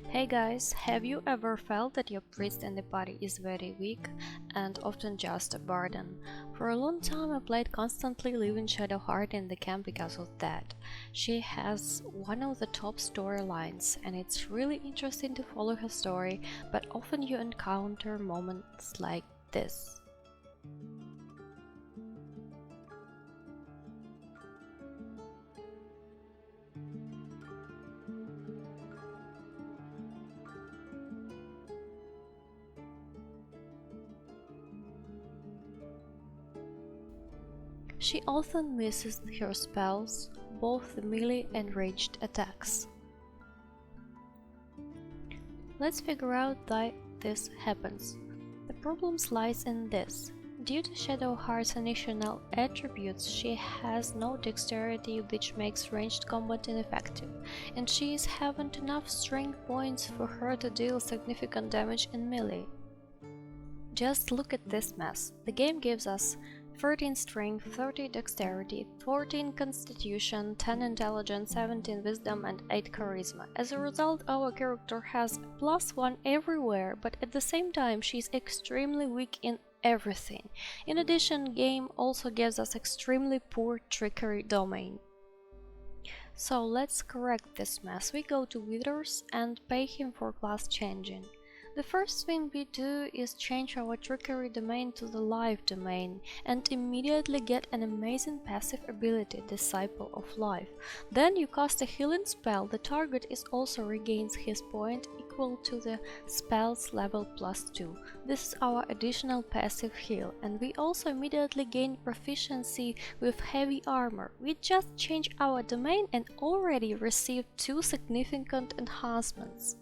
Hey guys, have you ever felt that your priest in the party is very weak and often just a burden? For a long time I played constantly leaving Shadowheart in the camp because of that. She has one of the top storylines and it's really interesting to follow her story, but often you encounter moments like this. She often misses her spells, both the melee and ranged attacks. Let's figure out why this happens. The problem lies in this. Due to Shadowheart's initial attributes, she has no dexterity, which makes ranged combat ineffective, and she haven't enough strength points for her to deal significant damage in melee. Just look at this mess. The game gives us 13 strength, 30 dexterity, 14 constitution, 10 intelligence, 17 wisdom and 8 charisma. As a result, our character has +1 everywhere, but at the same time she's extremely weak in everything. In addition, game also gives us extremely poor trickery domain. So let's correct this mess. We go to Withers and pay him for class changing. The first thing we do is change our trickery domain to the life domain and immediately get an amazing passive ability, Disciple of Life. Then you cast a healing spell. The target is also regains his point equal to the spell's level +2. This is our additional passive heal, and we also immediately gain proficiency with heavy armor. We just changed our domain and already received 2 significant enhancements.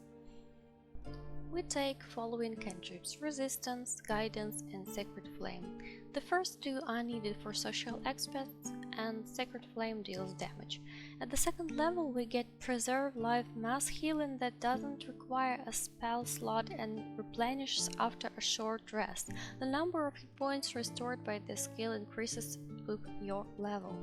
We take following cantrips: Resistance, Guidance and Sacred Flame. The first 2 are needed for social aspects and Sacred Flame deals damage. At the second level we get Preserve Life Mass Healing that doesn't require a spell slot and replenishes after a short rest. The number of hit points restored by this skill increases with your level.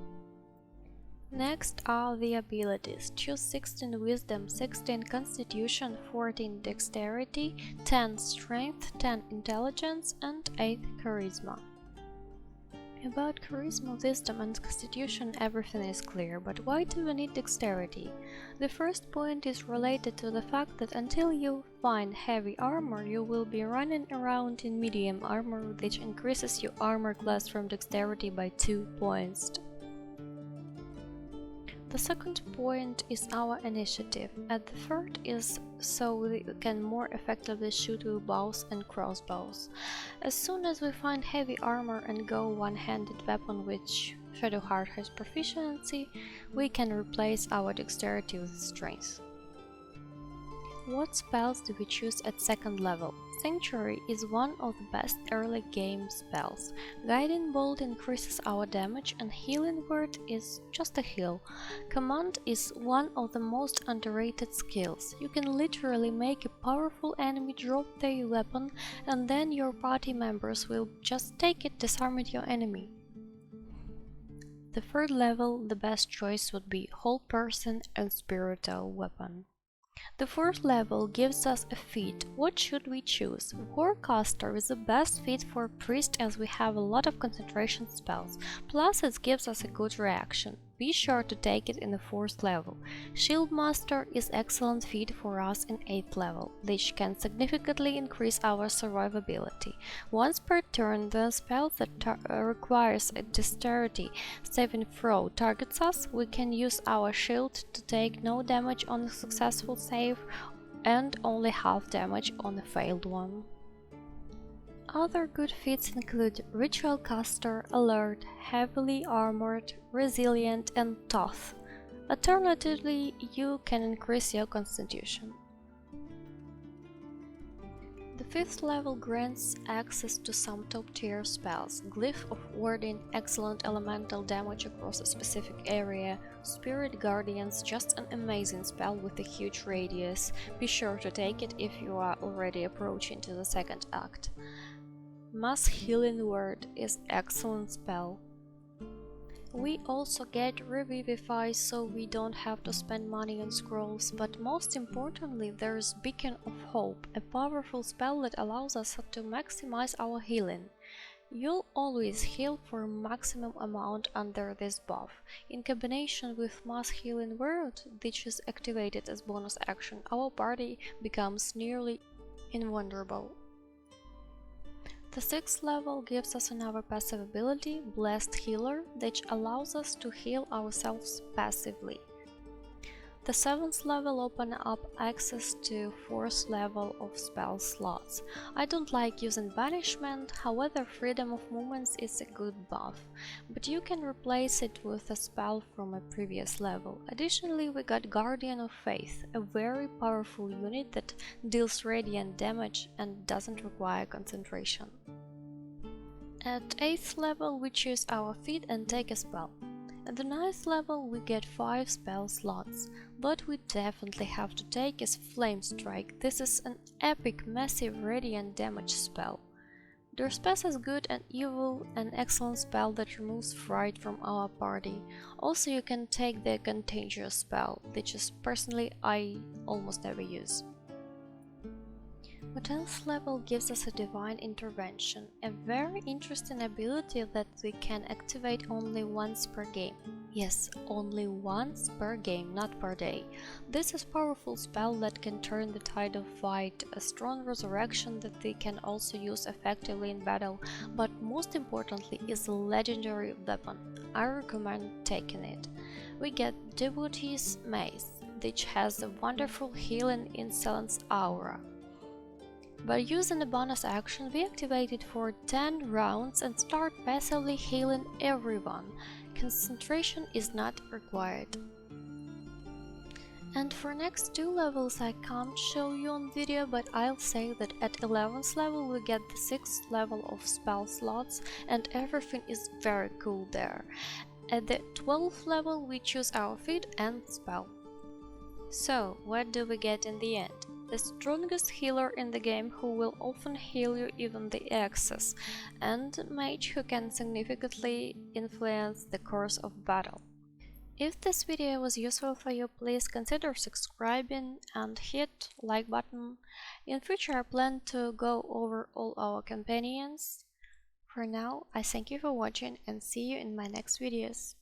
Next are the abilities. Choose 16 Wisdom, 16 Constitution, 14 Dexterity, 10 Strength, 10 Intelligence and 8 Charisma. About Charisma, Wisdom and Constitution everything is clear, but why do we need Dexterity? The first point is related to the fact that until you find heavy armor you will be running around in medium armor, which increases your armor class from Dexterity by 2 points. The second point is our initiative, and the third is so we can more effectively shoot with bows and crossbows. As soon as we find heavy armor and go one-handed weapon which Shadowheart has proficiency, we can replace our dexterity with strength. What spells do we choose at second level? Sanctuary is one of the best early game spells. Guiding Bolt increases our damage and Healing Word is just a heal. Command is one of the most underrated skills. You can literally make a powerful enemy drop their weapon and then your party members will just take it, disarming your enemy. The third level, the best choice would be Whole Person and Spiritual Weapon. The fourth level gives us a feat. What should we choose? Warcaster is the best feat for priest as we have a lot of concentration spells, plus it gives us a good reaction. Be sure to take it in the 4th level. Shieldmaster is excellent feat for us in 8th level, which can significantly increase our survivability. Once per turn, the spell that requires a dexterity saving throw targets us, we can use our shield to take no damage on a successful save and only half damage on a failed one. Other good feats include Ritual Caster, Alert, Heavily Armored, Resilient and Tough. Alternatively, you can increase your constitution. The 5th level grants access to some top tier spells: Glyph of Warding, excellent elemental damage across a specific area, Spirit Guardians, just an amazing spell with a huge radius. Be sure to take it if you are already approaching to the 2nd act. Mass Healing Word is excellent spell. We also get Revivify so we don't have to spend money on scrolls, but most importantly there's Beacon of Hope, a powerful spell that allows us to maximize our healing. You'll always heal for maximum amount under this buff. In combination with Mass Healing Word, which is activated as bonus action, our party becomes nearly invulnerable. The 6th level gives us another passive ability, Blessed Healer, which allows us to heal ourselves passively. The 7th level opens up access to 4th level of spell slots. I don't like using Banishment, however Freedom of Movements is a good buff, but you can replace it with a spell from a previous level. Additionally, we got Guardian of Faith, a very powerful unit that deals radiant damage and doesn't require concentration. At 8th level we choose our feat and take a spell. At the 9th level we get 5 spell slots, but we definitely have to take is Flame Strike. This is an epic massive radiant damage spell. Durspess is good and evil, an excellent spell that removes fright from our party. Also you can take the Contagious spell, which is personally I almost never use. The 10th level gives us a Divine Intervention, a very interesting ability that we can activate only once per game. Yes, only once per game, not per day. This is a powerful spell that can turn the tide of fight, a strong resurrection that we can also use effectively in battle, but most importantly is a legendary weapon. I recommend taking it. We get Devotee's Mace, which has a wonderful healing insolence aura. By using a bonus action, we activate it for 10 rounds and start passively healing everyone. Concentration is not required. And for next 2 levels I can't show you on video, but I'll say that at 11th level we get the 6th level of spell slots and everything is very cool there. At the 12th level we choose our feat and spell. So, what do we get in the end? The strongest healer in the game who will often heal you even the excess, and a mage who can significantly influence the course of battle. If this video was useful for you, please consider subscribing and hit like button. In future I plan to go over all our companions. For now, I thank you for watching and see you in my next videos.